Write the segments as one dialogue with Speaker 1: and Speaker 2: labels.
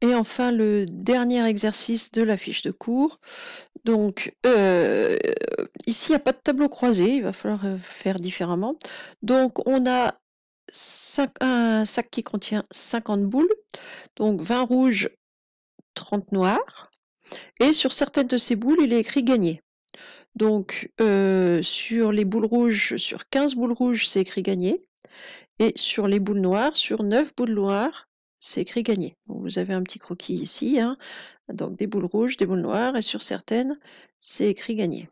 Speaker 1: Et enfin, le dernier exercice de la fiche de cours. Donc, ici, il n'y a pas de tableau croisé, il va falloir faire différemment. Donc, on a un sac qui contient 50 boules, donc 20 rouges, 30 noirs. Et sur certaines de ces boules, il est écrit gagné. Donc, sur les boules rouges, sur 15 boules rouges, c'est écrit gagné. Et sur les boules noires, sur 9 boules noires, c'est écrit gagné. Donc, vous avez un petit croquis ici, hein, donc des boules rouges, des boules noires, et sur certaines, c'est écrit gagné.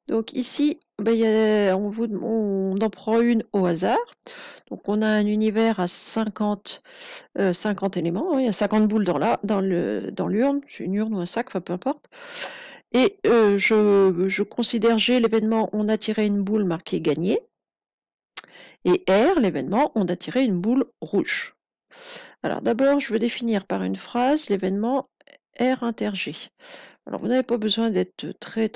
Speaker 1: Donc ici, on en prend une au hasard. Donc on a un univers à 50 éléments, hein. Il y a 50 boules dans l'urne, c'est une urne ou un sac, enfin peu importe. Et je considère G l'événement, on a tiré une boule marquée gagné. Et R l'événement, on a tiré une boule rouge. Alors d'abord, je veux définir par une phrase l'événement R inter G. Alors vous n'avez pas besoin d'être très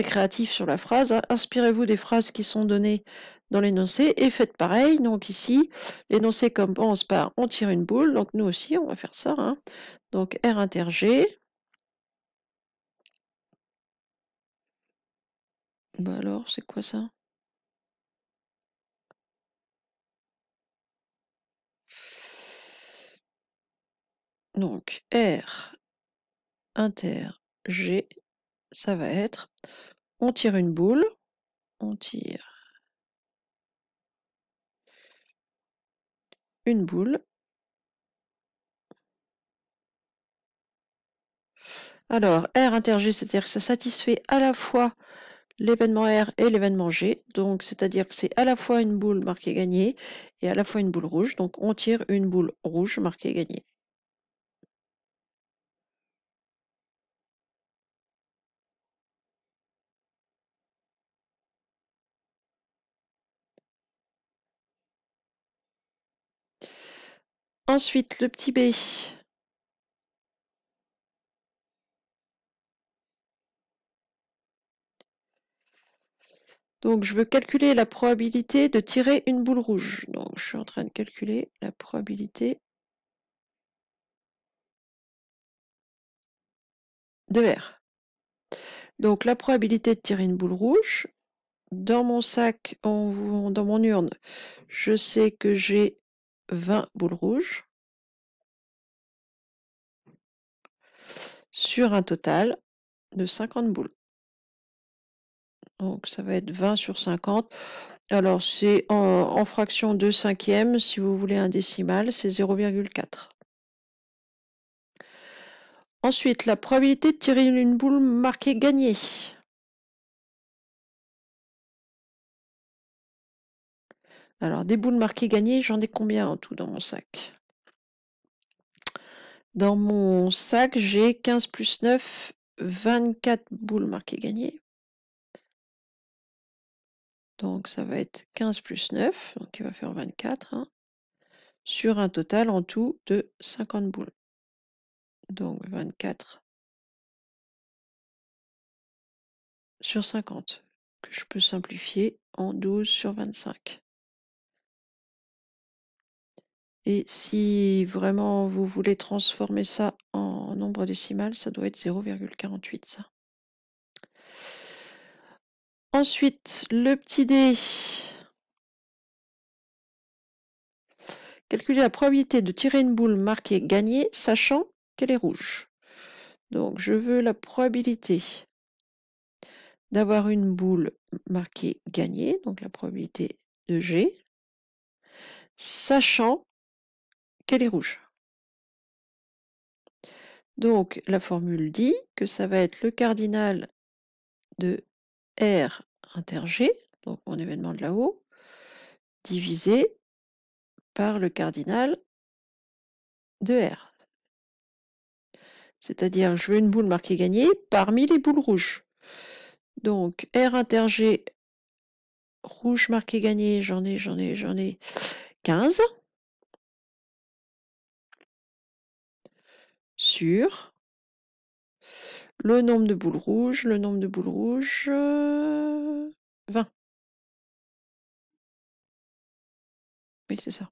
Speaker 1: créatif sur la phrase, hein. Inspirez-vous des phrases qui sont données dans l'énoncé et faites pareil. Donc ici, l'énoncé commence par on tire une boule, donc nous aussi on va faire ça, hein. Donc R inter G. Bah alors, c'est quoi ça? Donc R inter G, ça va être on tire une boule, on tire une boule. Alors R inter G, c'est-à-dire que ça satisfait à la fois l'événement R et l'événement G, donc c'est-à-dire que c'est à la fois une boule marquée gagné et à la fois une boule rouge, donc on tire une boule rouge marquée gagné. Ensuite, le petit B. Donc je veux calculer la probabilité de tirer une boule rouge. Donc je suis en train de calculer la probabilité de R. Donc la probabilité de tirer une boule rouge, dans mon sac, dans mon urne, je sais que j'ai 20 boules rouges sur un total de 50 boules. Donc ça va être 20 sur 50. Alors c'est en fraction de cinquième, si vous voulez un décimal, c'est 0,4. Ensuite, la probabilité de tirer une boule marquée gagné. Alors, des boules marquées gagné, j'en ai combien en tout dans mon sac? Dans mon sac, j'ai 15 plus 9, 24 boules marquées gagné. Donc, ça va être 15 plus 9, donc il va faire 24, hein, sur un total en tout de 50 boules. Donc, 24 sur 50, que je peux simplifier en 12 sur 25. Et si vraiment vous voulez transformer ça en nombre décimal, ça doit être 0,48 ça. Ensuite, le petit dé. Calculer la probabilité de tirer une boule marquée gagné, sachant qu'elle est rouge. Donc je veux la probabilité d'avoir une boule marquée gagné, donc la probabilité de G, sachant qu'elle est rouge. Donc la formule dit que ça va être le cardinal de R inter G, donc mon événement de là-haut, divisé par le cardinal de R. C'est-à-dire je veux une boule marquée gagné parmi les boules rouges. Donc R inter G rouge marqué gagné, j'en ai 15 sur le nombre de boules rouges, 20. Oui, c'est ça.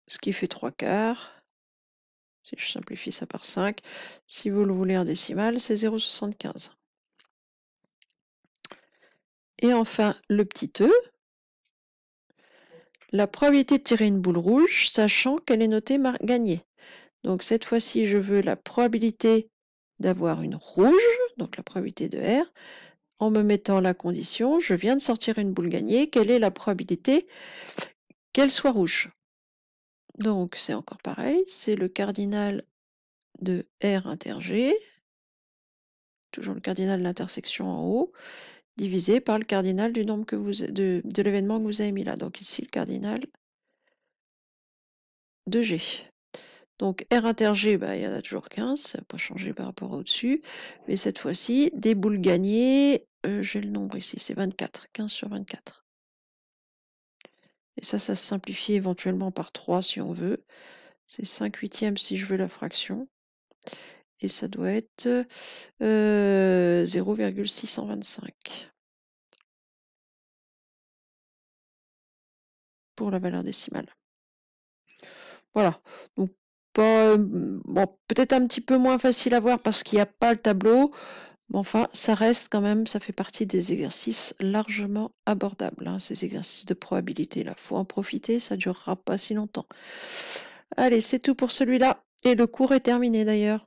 Speaker 1: ce qui fait 3/4. Si je simplifie ça par 5, si vous le voulez en décimal, c'est 0,75. Et enfin, le petit e, la probabilité de tirer une boule rouge, sachant qu'elle est notée gagnée. Donc cette fois-ci, je veux la probabilité d'avoir une rouge, donc la probabilité de R. En me mettant la condition, je viens de sortir une boule gagnée, quelle est la probabilité qu'elle soit rouge? Donc c'est encore pareil, c'est le cardinal de R inter G, toujours le cardinal de l'intersection en haut, divisé par le cardinal du nombre que de l'événement que vous avez mis là. Donc ici le cardinal de G. Donc R inter G, bah, il y en a toujours 15, ça n'a pas changé par rapport à au-dessus. Mais cette fois-ci, des boules gagnées, j'ai le nombre ici, c'est 24, 15 sur 24. Et ça se simplifie éventuellement par 3 si on veut. C'est 5/8 si je veux la fraction. Et ça doit être 0,625 pour la valeur décimale. Voilà. Donc bon, peut-être un petit peu moins facile à voir parce qu'il n'y a pas le tableau. Mais enfin, ça reste quand même, ça fait partie des exercices largement abordables, hein, ces exercices de probabilité là. Faut en profiter, ça durera pas si longtemps. Allez, c'est tout pour celui-là. Et le cours est terminé d'ailleurs.